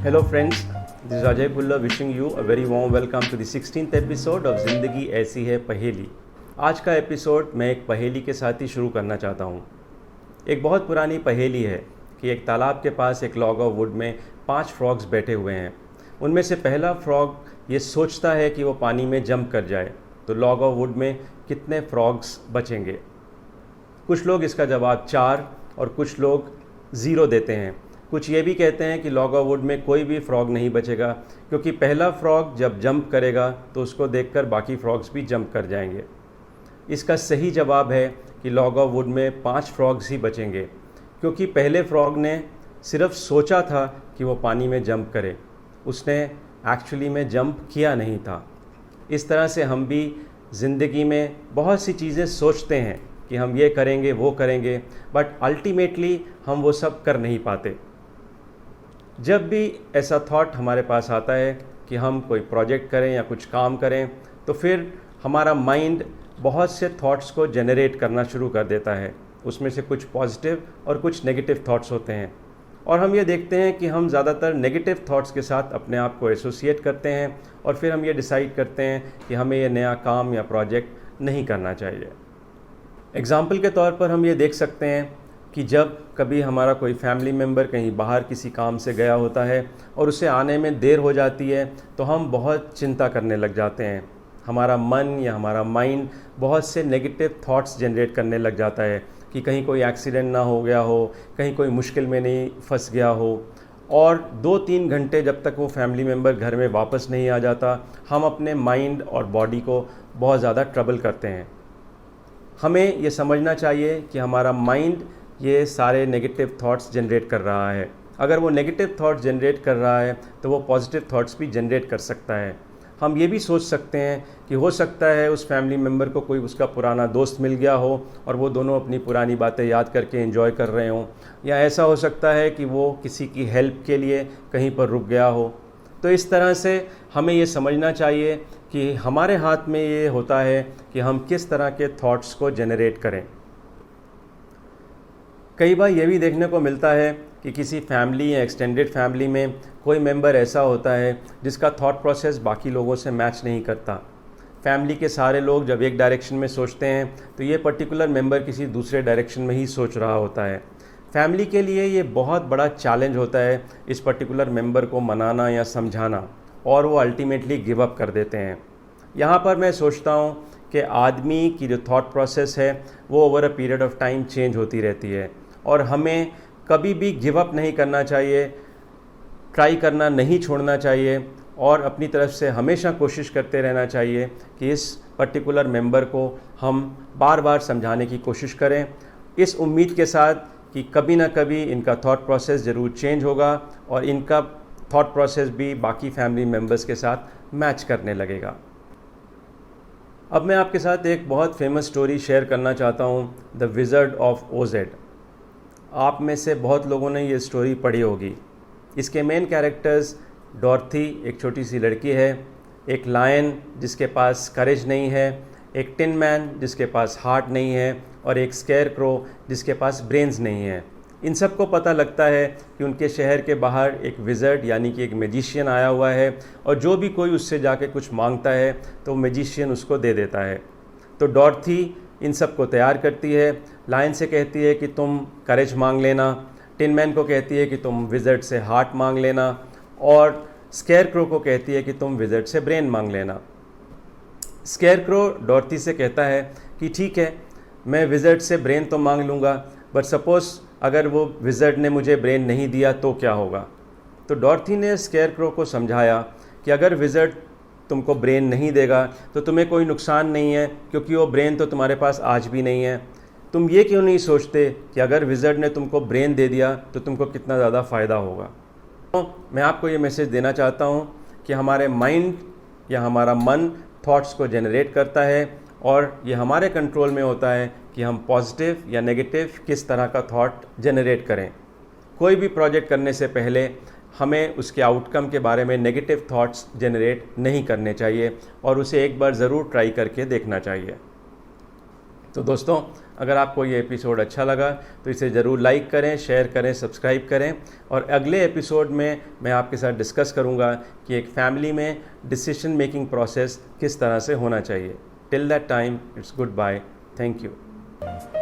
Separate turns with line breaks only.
Hello friends, this is Ajay Pulla wishing you a very warm welcome to the 16th episode of ज़िंदगी ऐसी है पहेली। आज का एपिसोड मैं एक पहेली के साथ ही शुरू करना चाहता हूँ। एक बहुत पुरानी पहेली है कि एक तालाब के पास एक लॉग ऑफ वुड में 5 फ्रॉग्स बैठे हुए हैं। उनमें से पहला फ्रॉग ये सोचता है कि वो पानी में जंप कर जाए, तो लॉग ऑफ वुड में कितने फ्रॉग्स बचेंगे। कुछ लोग इसका जवाब 4 और कुछ लोग 0 देते हैं। कुछ ये भी कहते हैं कि लॉग ऑफ वुड में कोई भी फ्रॉग नहीं बचेगा, क्योंकि पहला फ्रॉग जब जंप करेगा तो उसको देखकर बाकी फ्रॉग्स भी जंप कर जाएंगे। इसका सही जवाब है कि लॉग ऑफ वुड में 5 फ्रॉग्स ही बचेंगे, क्योंकि पहले फ्रॉग ने सिर्फ सोचा था कि वो पानी में जंप करे, उसने एक्चुअली में जंप किया नहीं था। इस तरह से हम भी ज़िंदगी में बहुत सी चीज़ें सोचते हैं कि हम ये करेंगे वो करेंगे, बट अल्टीमेटली हम वो सब कर नहीं पाते। जब भी ऐसा थॉट हमारे पास आता है कि हम कोई प्रोजेक्ट करें या कुछ काम करें, तो फिर हमारा माइंड बहुत से थॉट्स को जनरेट करना शुरू कर देता है। उसमें से कुछ पॉजिटिव और कुछ नेगेटिव थॉट्स होते हैं, और हम ये देखते हैं कि हम ज़्यादातर नेगेटिव थॉट्स के साथ अपने आप को एसोसिएट करते हैं, और फिर हम ये डिसाइड करते हैं कि हमें ये नया काम या प्रोजेक्ट नहीं करना चाहिए। एग्ज़ाम्पल के तौर पर हम ये देख सकते हैं कि जब कभी हमारा कोई फैमिली मेम्बर कहीं बाहर किसी काम से गया होता है और उसे आने में देर हो जाती है, तो हम बहुत चिंता करने लग जाते हैं। हमारा मन या हमारा माइंड बहुत से नेगेटिव थॉट्स जनरेट करने लग जाता है कि कहीं कोई एक्सीडेंट ना हो गया हो, कहीं कोई मुश्किल में नहीं फंस गया हो। और 2-3 घंटे जब तक वो फैमिली मेम्बर घर में वापस नहीं आ जाता, हम अपने माइंड और बॉडी को बहुत ज़्यादा ट्रबल करते हैं। हमें ये समझना चाहिए कि हमारा माइंड ये सारे नेगेटिव थॉट्स जनरेट कर रहा है। अगर वो नेगेटिव थॉट्स जनरेट कर रहा है तो वो पॉजिटिव थॉट्स भी जनरेट कर सकता है। हम ये भी सोच सकते हैं कि हो सकता है उस फैमिली मेम्बर को कोई उसका पुराना दोस्त मिल गया हो और वो दोनों अपनी पुरानी बातें याद करके एंजॉय कर रहे हों, या ऐसा हो सकता है कि वो किसी की हेल्प के लिए कहीं पर रुक गया हो। तो इस तरह से हमें ये समझना चाहिए कि हमारे हाथ में ये होता है कि हम किस तरह के थॉट्स को जनरेट करें। कई बार ये भी देखने को मिलता है कि किसी फैमिली या एक्सटेंडेड फैमिली में कोई मेंबर ऐसा होता है जिसका थॉट प्रोसेस बाकी लोगों से मैच नहीं करता। फैमिली के सारे लोग जब एक डायरेक्शन में सोचते हैं तो ये पर्टिकुलर मेंबर किसी दूसरे डायरेक्शन में ही सोच रहा होता है। फैमिली के लिए ये बहुत बड़ा चैलेंज होता है इस पर्टिकुलर मेंबर को मनाना या समझाना, और वो अल्टीमेटली गिव अप कर देते हैं। यहाँ पर मैं सोचता हूँ कि आदमी की जो थॉट प्रोसेस है वो over a period of time change होती रहती है, और हमें कभी भी गिव अप नहीं करना चाहिए, ट्राई करना नहीं छोड़ना चाहिए, और अपनी तरफ से हमेशा कोशिश करते रहना चाहिए कि इस पर्टिकुलर मेंबर को हम बार बार समझाने की कोशिश करें, इस उम्मीद के साथ कि कभी ना कभी इनका थॉट प्रोसेस ज़रूर चेंज होगा और इनका थॉट प्रोसेस भी बाकी फैमिली मेम्बर्स के साथ मैच करने लगेगा। अब मैं आपके साथ एक बहुत फेमस स्टोरी शेयर करना चाहता हूँ, द विज़र्ड ऑफ ओज़। आप में से बहुत लोगों ने ये स्टोरी पढ़ी होगी। इसके मेन कैरेक्टर्स डॉर्थी एक छोटी सी लड़की है, एक लायन जिसके पास करेज नहीं है, एक टिन मैन जिसके पास हार्ट नहीं है, और एक स्केयर क्रो जिसके पास ब्रेन्स नहीं है। इन सब को पता लगता है कि उनके शहर के बाहर एक विज़र्ड यानी कि एक मैजिशियन आया हुआ है, और जो भी कोई उससे जाके कुछ मांगता है तो मैजिशियन उसको दे देता है। तो डॉर्थी इन सब को तैयार करती है। लायन से कहती है कि तुम करेज मांग लेना, टिन मैन को कहती है कि तुम विज़र्ड से हार्ट मांग लेना, और स्केयर क्रो को कहती है कि तुम विज़र्ड से ब्रेन मांग लेना। स्केयर क्रो डॉर्थी से कहता है कि ठीक है, मैं विज़र्ड से ब्रेन तो मांग लूँगा, बट सपोज़ अगर वो विज़र्ड ने मुझे ब्रेन नहीं दिया तो क्या होगा। तो डॉर्थी ने स्केयर क्रो को समझाया कि अगर विज़र्ड तुमको ब्रेन नहीं देगा तो तुम्हें कोई नुकसान नहीं है, क्योंकि वो ब्रेन तो तुम्हारे पास आज भी नहीं है। तुम ये क्यों नहीं सोचते कि अगर विज़र्ड ने तुमको ब्रेन दे दिया तो तुमको कितना ज़्यादा फ़ायदा होगा। तो मैं आपको ये मैसेज देना चाहता हूँ कि हमारे माइंड या हमारा मन थॉट्स को जनरेट करता है, और ये हमारे कंट्रोल में होता है कि हम पॉजिटिव या नेगेटिव किस तरह का थॉट जनरेट करें। कोई भी प्रोजेक्ट करने से पहले हमें उसके आउटकम के बारे में नेगेटिव थॉट्स जनरेट नहीं करने चाहिए, और उसे एक बार ज़रूर ट्राई करके देखना चाहिए। तो दोस्तों, अगर आपको ये एपिसोड अच्छा लगा तो इसे ज़रूर लाइक करें, शेयर करें, सब्सक्राइब करें। और अगले एपिसोड में मैं आपके साथ डिस्कस करूँगा कि एक फैमिली में डिसीजन मेकिंग प्रोसेस किस तरह से होना चाहिए। Till that time, it's goodbye. Thank you.